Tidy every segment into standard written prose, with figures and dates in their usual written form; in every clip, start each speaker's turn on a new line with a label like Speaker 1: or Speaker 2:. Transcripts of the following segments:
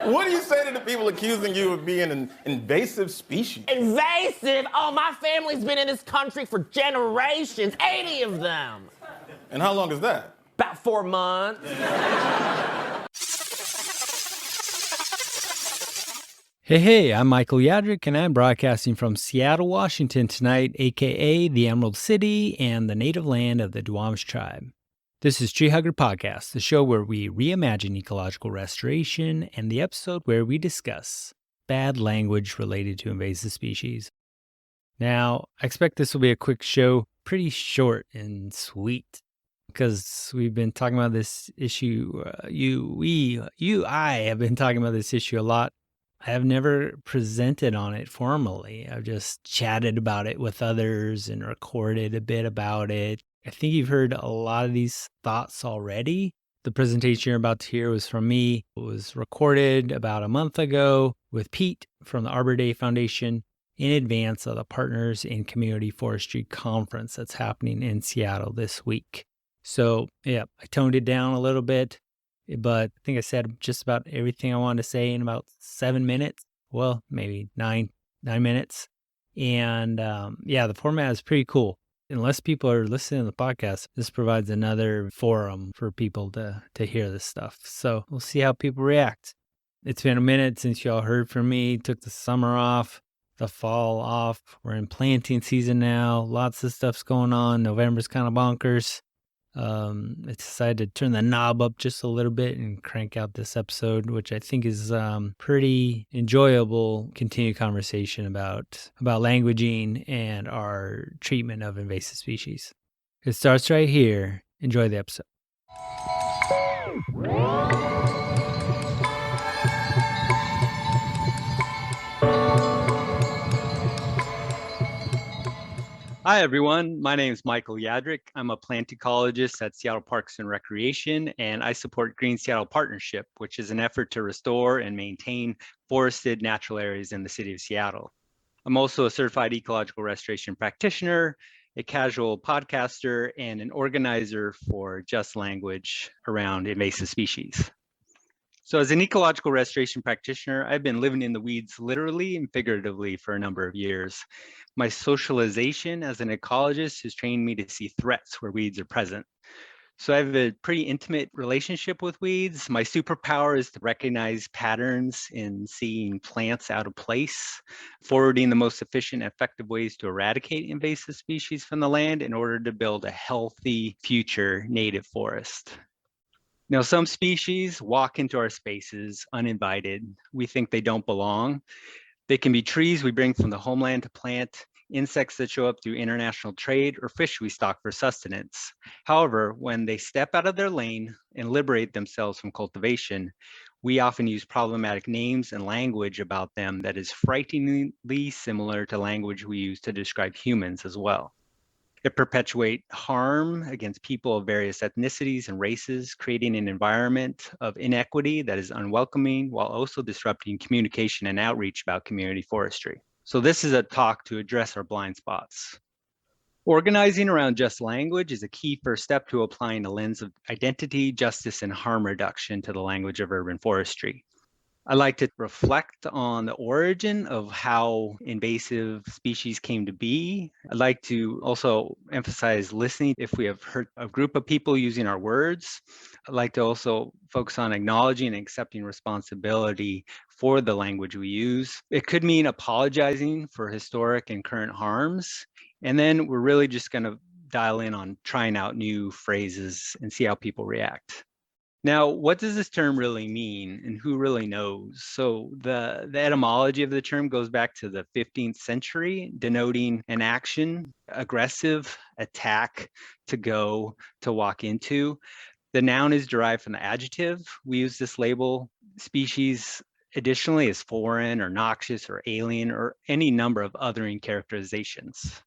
Speaker 1: What do you say to the people accusing you of being an invasive species?
Speaker 2: Invasive? Oh, my family's been in this country for generations, 80 of them.
Speaker 1: And how long is that?
Speaker 2: About 4 months.
Speaker 3: Hey, I'm Michael Yadrick, and I'm broadcasting from Seattle, Washington tonight, aka the Emerald City and the native land of the Duwamish tribe. This is Treehugger Podcast, the show where we reimagine ecological restoration, and the episode where we discuss bad language related to invasive species. Now, I expect this will be a quick show, pretty short and sweet, because we've been talking about this issue. I have been talking about this issue a lot. I have never presented on it formally. I've just chatted about it with others and recorded a bit about it. I think you've heard a lot of these thoughts already. The presentation you're about to hear was from me. It was recorded about a month ago with Pete from the Arbor Day Foundation in advance of the Partners in Community Forestry Conference that's happening in Seattle this week. So, yeah, I toned it down a little bit, but I think I said just about everything I wanted to say in about 7 minutes. Well, maybe nine minutes. And the format is pretty cool. Unless people are listening to the podcast, this provides another forum for people to hear this stuff. So we'll see how people react. It's been a minute since y'all heard from me. Took the summer off, the fall off. We're in planting season now. Lots of stuff's going on. November's kind of bonkers. I decided to turn the knob up just a little bit and crank out this episode, which I think is pretty enjoyable continued conversation about languaging and our treatment of invasive species. It starts right here. Enjoy the episode. Hi, everyone. My name is Michael Yadrick. I'm a plant ecologist at Seattle Parks and Recreation, and I support Green Seattle Partnership, which is an effort to restore and maintain forested natural areas in the city of Seattle. I'm also a certified ecological restoration practitioner, a casual podcaster, and an organizer for Just Language around invasive species. So as an ecological restoration practitioner, I've been living in the weeds literally and figuratively for a number of years. My socialization as an ecologist has trained me to see threats where weeds are present. So I have a pretty intimate relationship with weeds. My superpower is to recognize patterns in seeing plants out of place, forwarding the most efficient and effective ways to eradicate invasive species from the land in order to build a healthy future native forest. Now, some species walk into our spaces uninvited. We think they don't belong. They can be trees we bring from the homeland to plant, insects that show up through international trade, or fish we stock for sustenance. However, when they step out of their lane and liberate themselves from cultivation, we often use problematic names and language about them that is frighteningly similar to language we use to describe humans as well. It perpetuates harm against people of various ethnicities and races, creating an environment of inequity that is unwelcoming while also disrupting communication and outreach about community forestry. So this is a talk to address our blind spots. Organizing around just language is a key first step to applying a lens of identity, justice, and harm reduction to the language of urban forestry. I like to reflect on the origin of how invasive species came to be. I'd like to also emphasize listening if we have heard a group of people using our words. I'd like to also focus on acknowledging and accepting responsibility for the language we use. It could mean apologizing for historic and current harms. And then we're really just going to dial in on trying out new phrases and see how people react. Now, what does this term really mean and who really knows? So the etymology of the term goes back to the 15th century, denoting an action, aggressive, attack, to go, to walk into. The noun is derived from the adjective. We use this label species additionally as foreign or noxious or alien or any number of othering characterizations.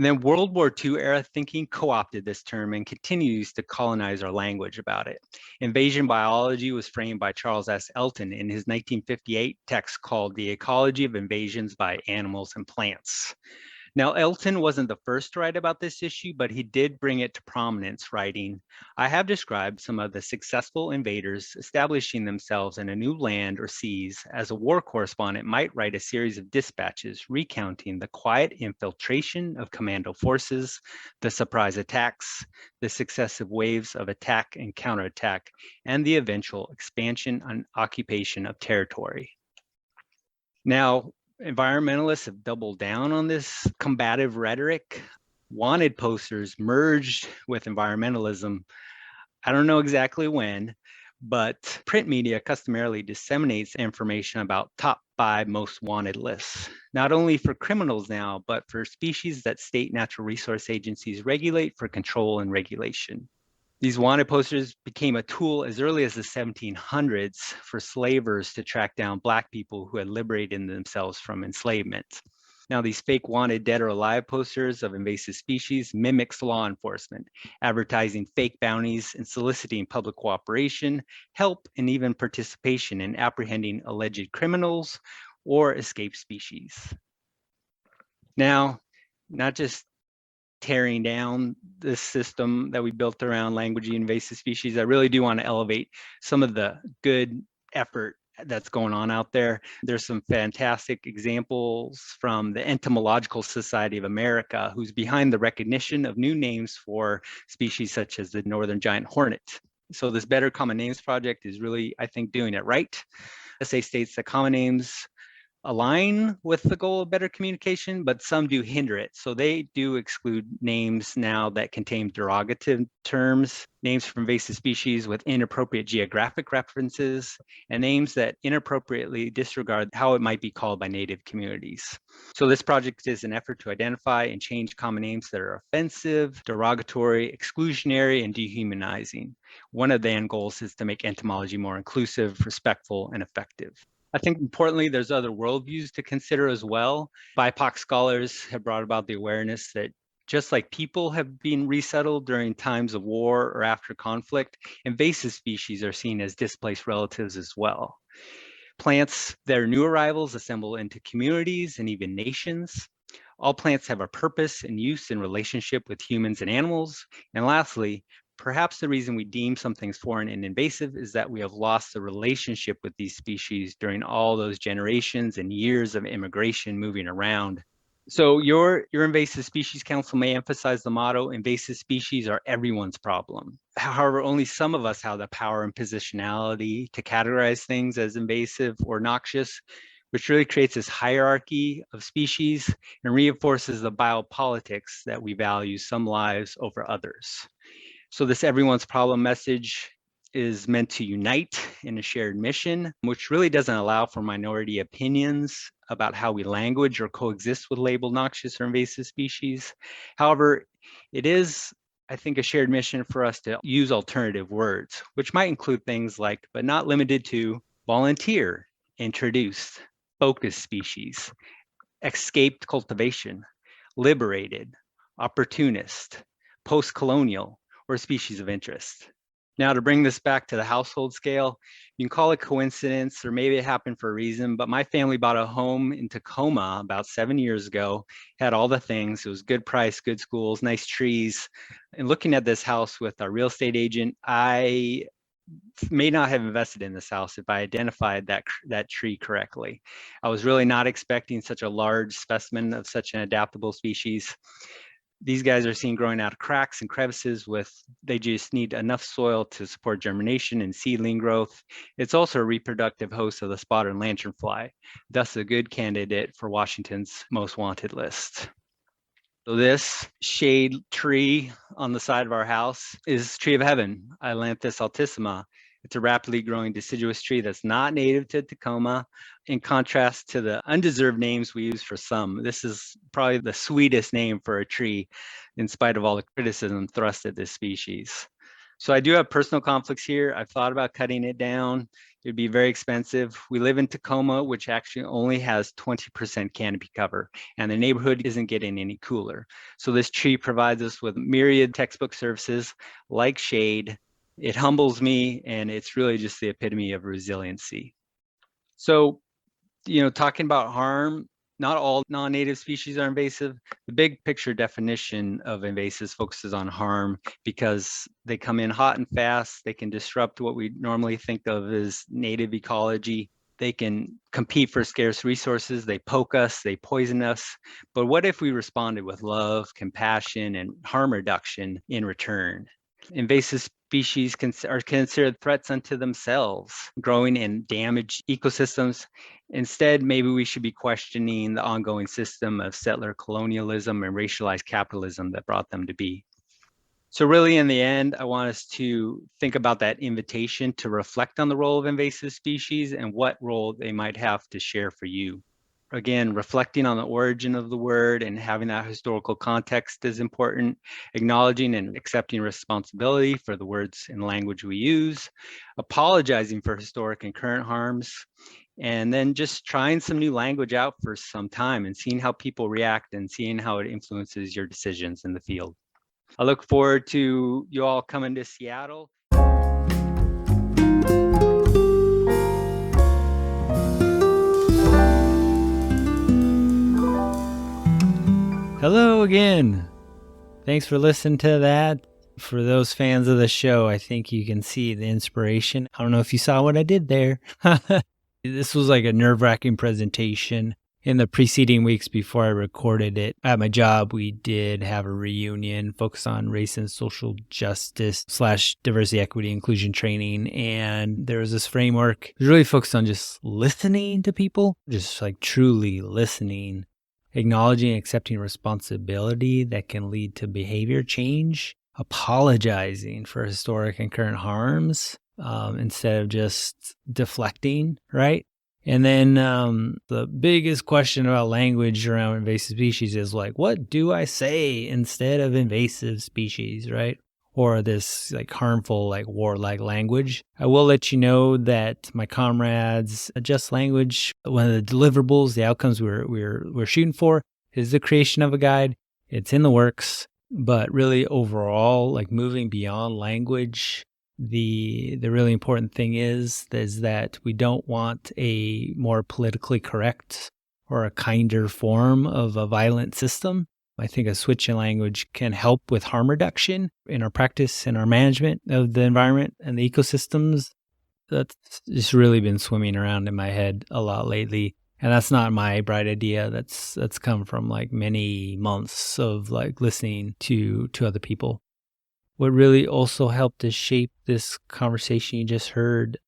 Speaker 3: And then World War II era thinking co-opted this term and continues to colonize our language about it. Invasion biology was framed by Charles S. Elton in his 1958 text called The Ecology of Invasions by Animals and Plants. Now, Elton wasn't the first to write about this issue, but he did bring it to prominence, writing, "I have described some of the successful invaders establishing themselves in a new land or seas as a war correspondent might write a series of dispatches recounting the quiet infiltration of commando forces, the surprise attacks, the successive waves of attack and counterattack, and the eventual expansion and occupation of territory." Now, environmentalists have doubled down on this combative rhetoric. Wanted posters merged with environmentalism. I don't know exactly when, but print media customarily disseminates information about top 5 most wanted lists, not only for criminals now, but for species that state natural resource agencies regulate for control and regulation. These wanted posters became a tool as early as the 1700s for slavers to track down Black people who had liberated themselves from enslavement. Now, these fake wanted dead or alive posters of invasive species mimics law enforcement, advertising fake bounties and soliciting public cooperation, help, and even participation in apprehending alleged criminals or escaped species. Now, not just tearing down this system that we built around language invasive species, I really do want to elevate some of the good effort that's going on out there. There's some fantastic examples from the Entomological Society of America, who's behind the recognition of new names for species such as the northern giant hornet. So this Better Common Names project is really, I think, doing it right. SA states that common names align with the goal of better communication, but some do hinder it. So they do exclude names now that contain derogative terms, names from invasive species with inappropriate geographic references, and names that inappropriately disregard how it might be called by Native communities. So this project is an effort to identify and change common names that are offensive, derogatory, exclusionary, and dehumanizing. One of the end goals is to make entomology more inclusive, respectful, and effective. I think importantly, there's other worldviews to consider as well. BIPOC scholars have brought about the awareness that just like people have been resettled during times of war or after conflict, invasive species are seen as displaced relatives as well. Plants that are new arrivals assemble into communities and even nations. All plants have a purpose and use in relationship with humans and animals. And lastly, perhaps the reason we deem some things foreign and invasive is that we have lost the relationship with these species during all those generations and years of immigration moving around. So your invasive species council may emphasize the motto, invasive species are everyone's problem. However, only some of us have the power and positionality to categorize things as invasive or noxious, which really creates this hierarchy of species and reinforces the biopolitics that we value some lives over others. So this everyone's problem message is meant to unite in a shared mission, which really doesn't allow for minority opinions about how we language or coexist with labeled noxious or invasive species. However, it is, I think, a shared mission for us to use alternative words, which might include things like, but not limited to, volunteer, introduced, focus species, escaped cultivation, liberated, opportunist, post-colonial, or species of interest. Now, to bring this back to the household scale, you can call it coincidence, or maybe it happened for a reason, but my family bought a home in Tacoma about 7 years ago, had all the things. It was good price, good schools, nice trees. And looking at this house with our real estate agent, I may not have invested in this house if I identified that tree correctly. I was really not expecting such a large specimen of such an adaptable species. These guys are seen growing out of cracks and crevices they just need enough soil to support germination and seedling growth. It's also a reproductive host of the spotted lanternfly, thus a good candidate for Washington's most wanted list. So this shade tree on the side of our house is tree of heaven, Ailanthus altissima. It's a rapidly growing deciduous tree that's not native to Tacoma, in contrast to the undeserved names we use for some. This is probably the sweetest name for a tree, in spite of all the criticism thrust at this species. So I do have personal conflicts here. I've thought about cutting it down. It'd be very expensive. We live in Tacoma, which actually only has 20% canopy cover, and the neighborhood isn't getting any cooler. So this tree provides us with myriad textbook services like shade. It humbles me, and it's really just the epitome of resiliency. So, talking about harm, Not all non-native species are invasive. The big picture definition of invasives focuses on harm because they come in hot and fast. They can disrupt what we normally think of as native ecology. They can compete for scarce resources. They poke us, they poison us. But what if we responded with love, compassion, and harm reduction in return? Invasive species are considered threats unto themselves, growing in damaged ecosystems. Instead, maybe we should be questioning the ongoing system of settler colonialism and racialized capitalism that brought them to be. So really, in the end, I want us to think about that invitation to reflect on the role of invasive species and what role they might have to share for you. Again, reflecting on the origin of the word and having that historical context is important. Acknowledging and accepting responsibility for the words and language we use. Apologizing for historic and current harms. And then just trying some new language out for some time and seeing how people react and seeing how it influences your decisions in the field. I look forward to you all coming to Seattle.
Speaker 4: Hello again. Thanks for listening to that. For those fans of the show, I think you can see the inspiration. I don't know if you saw what I did there. This was like a nerve-wracking presentation. In the preceding weeks before I recorded it, at my job, we did have a reunion focused on race and social justice / diversity, equity, inclusion training. And there was this framework. It was really focused on just listening to people, just like truly listening, acknowledging and accepting responsibility that can lead to behavior change, apologizing for historic and current harms instead of just deflecting, right? And then the biggest question about language around invasive species is like, what do I say instead of invasive species, right? Or this like harmful, like warlike language. I will let you know that my comrades adjust language. One of the deliverables, the outcomes we're shooting for is the creation of a guide. It's in the works, but really overall, like moving beyond language, the really important thing is that we don't want a more politically correct or a kinder form of a violent system. I think a switch in language can help with harm reduction in our practice and our management of the environment and the ecosystems. That's just really been swimming around in my head a lot lately. And that's not my bright idea. That's come from like many months of like listening to other people. What really also helped to shape this conversation you just heard,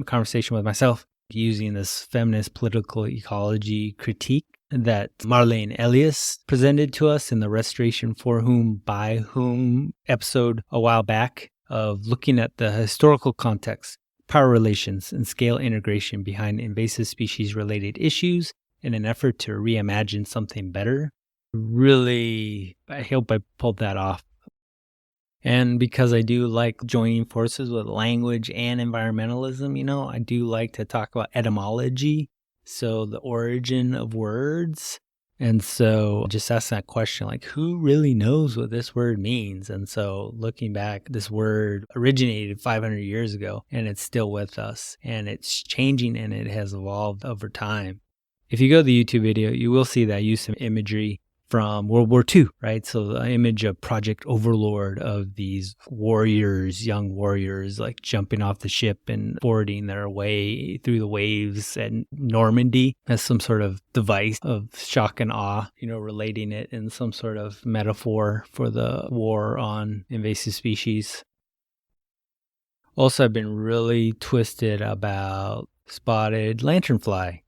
Speaker 4: conversation with myself, using this feminist political ecology critique that Marlene Elias presented to us in the Restoration for Whom, By Whom episode a while back, of looking at the historical context, power relations, and scale integration behind invasive species-related issues in an effort to reimagine something better. Really, I hope I pulled that off. And because I do like joining forces with language and environmentalism, I do like to talk about etymology, so the origin of words. And so just asking that question, like, who really knows what this word means? And so looking back, this word originated 500 years ago, and it's still with us, and it's changing, and it has evolved over time. If you go to the YouTube video, you will see that I use some imagery from World War II, right? So the image of Project Overlord of these warriors, young warriors, like jumping off the ship and fording their way through the waves at Normandy as some sort of device of shock and awe, relating it in some sort of metaphor for the war on invasive species. Also, I've been really twisted about spotted lanternfly.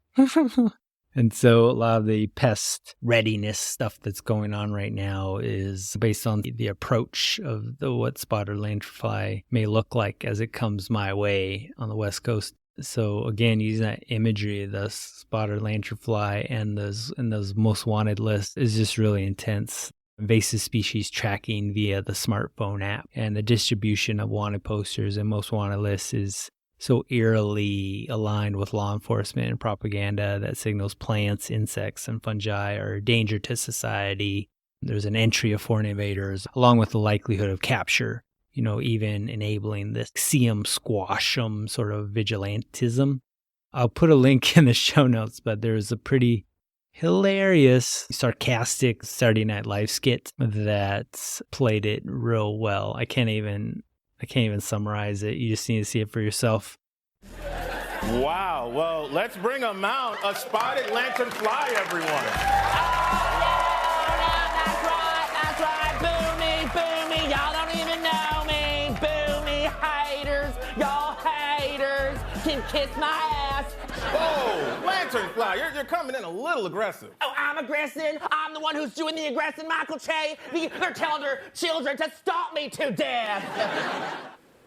Speaker 4: And so a lot of the pest readiness stuff that's going on right now is based on the approach of what spotted lanternfly may look like as it comes my way on the West Coast. So again, using that imagery, the spotted lanternfly and those most wanted lists is just really intense. Invasive species tracking via the smartphone app, and the distribution of wanted posters and most wanted lists is so eerily aligned with law enforcement and propaganda that signals plants, insects, and fungi are a danger to society. There's an entry of foreign invaders, along with the likelihood of capture, even enabling this see 'em, squash 'em sort of vigilantism. I'll put a link in the show notes, but there's a pretty hilarious, sarcastic Saturday Night Live skit that played it real well. I can't even summarize it. You just need to see it for yourself.
Speaker 1: Wow. Well, let's bring them out. A spotted lanternfly, everyone.
Speaker 2: That's right. Boo me. Y'all don't even know me. Boo me, haters. Y'all haters can kiss my ass.
Speaker 1: Whoa, lanternfly, you're coming in a little aggressive.
Speaker 2: Oh, I'm aggressing. I'm the one who's doing the aggressing, Michael Che. They're telling their children to stomp me to death.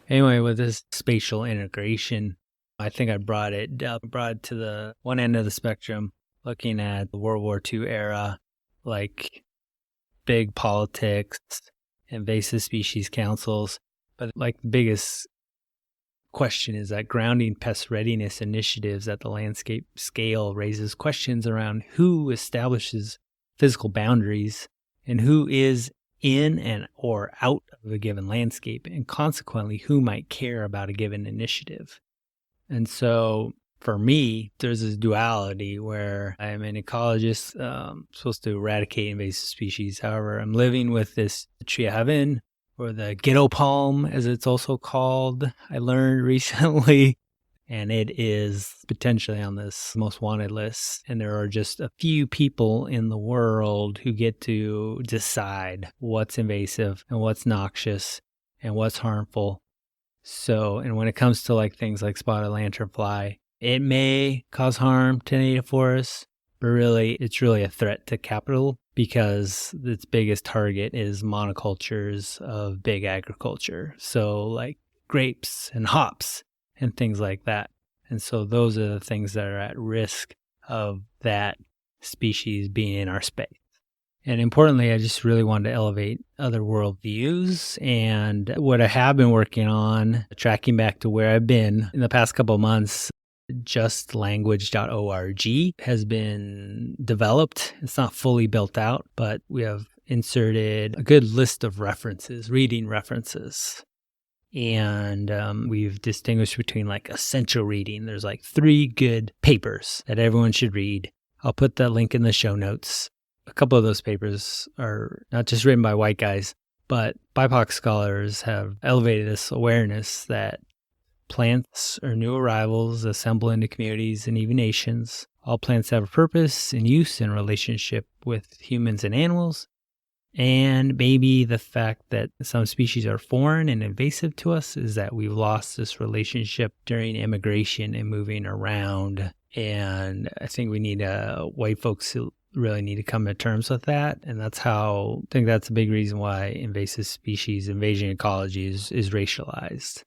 Speaker 4: Anyway, with this spatial integration, I think I brought it to the one end of the spectrum, looking at the World War II era, like big politics, invasive species councils. But like the biggest question is that grounding pest readiness initiatives at the landscape scale raises questions around who establishes physical boundaries and who is in and or out of a given landscape, and consequently who might care about a given initiative. And so for me, there's this duality where I'm an ecologist, supposed to eradicate invasive species. However, I'm living with this tree of heaven, or the ghetto palm, as it's also called, I learned recently. And it is potentially on this most wanted list. And there are just a few people in the world who get to decide what's invasive and what's noxious and what's harmful. So, and when it comes to like things like spotted lanternfly, it may cause harm to native forests, but really, it's really a threat to capital because its biggest target is monocultures of big agriculture. So like grapes and hops and things like that. And so those are the things that are at risk of that species being in our space. And importantly, I just really wanted to elevate other worldviews. And what I have been working on, tracking back to where I've been in the past couple of months, justlanguage.org has been developed. It's not fully built out, but we have inserted a good list of references, reading references. And we've distinguished between like essential reading. There's like 3 good papers that everyone should read. I'll put that link in the show notes. A couple of those papers are not just written by white guys, but BIPOC scholars have elevated this awareness that plants are new arrivals, assemble into communities and even nations. All plants have a purpose and use in relationship with humans and animals. And maybe the fact that some species are foreign and invasive to us is that we've lost this relationship during immigration and moving around. And I think we need white folks who really need to come to terms with that. And I think that's a big reason why invasive species, invasion ecology is racialized.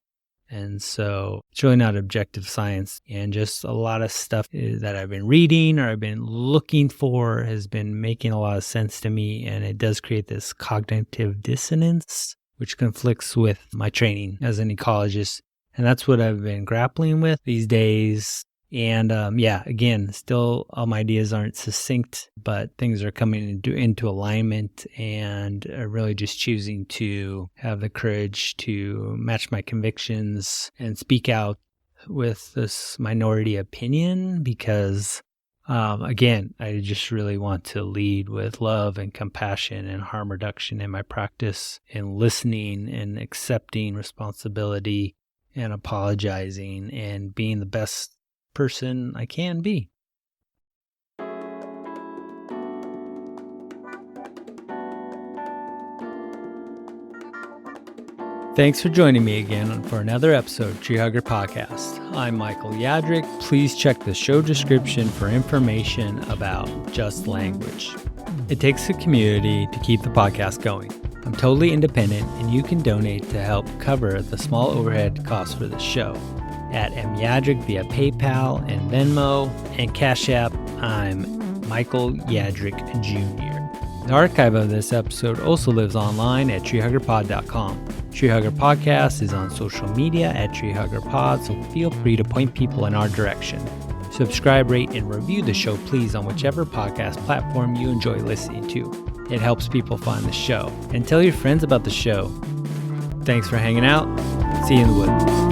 Speaker 4: And so it's really not objective science, and just a lot of stuff that I've been reading or I've been looking for has been making a lot of sense to me. And it does create this cognitive dissonance, which conflicts with my training as an ecologist. And that's what I've been grappling with these days. And again, still all my ideas aren't succinct, but things are coming into alignment, and really just choosing to have the courage to match my convictions and speak out with this minority opinion because, again, I just really want to lead with love and compassion and harm reduction in my practice, and listening and accepting responsibility and apologizing and being the best person I can be. Thanks for joining me again for another episode of Treehugger Podcast. I'm Michael Yadrick. Please check the show description for information about Just Language. It takes a community to keep the podcast going. I'm totally independent, and you can donate to help cover the small overhead costs for the show. At myadrick via PayPal and Venmo, and Cash App, I'm Michael Yadrick Jr. The archive of this episode also lives online at treehuggerpod.com. Treehugger Podcast is on social media at treehuggerpod, so feel free to point people in our direction. Subscribe, rate, and review the show, please, on whichever podcast platform you enjoy listening to. It helps people find the show. And tell your friends about the show. Thanks for hanging out. See you in the woods.